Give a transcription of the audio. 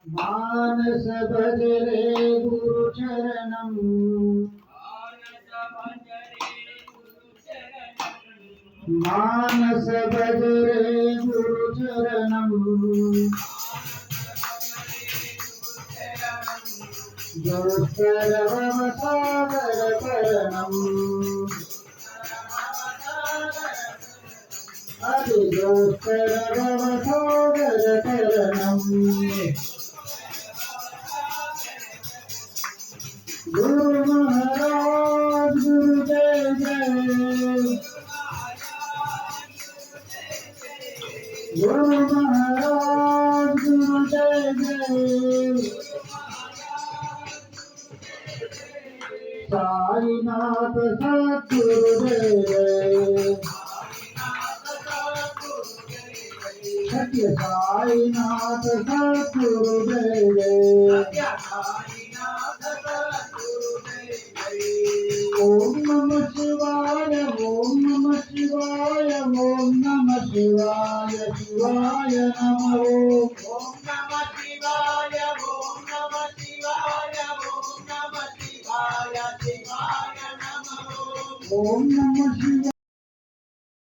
मानस भजरे गुरु चरणम मानस भजरे गुरु चरणम जो सर्वसागर करणम हरि जो सर्वसागर करणम गुरु महाराज गुरु जय जय गुरु महाराज गुरु जय जय साईनाथ सद्गुरुदेव सत्य साईनाथ सद्गुरुदेव ओम नमः शिवाय ओम नमः शिवाय ओम नमः शिवाय शिवाय नमः ओम नमः शिवाय ओम नमः शिवाय ओम नमः शिवाय शिवाय नमः ओम नमः शिवाय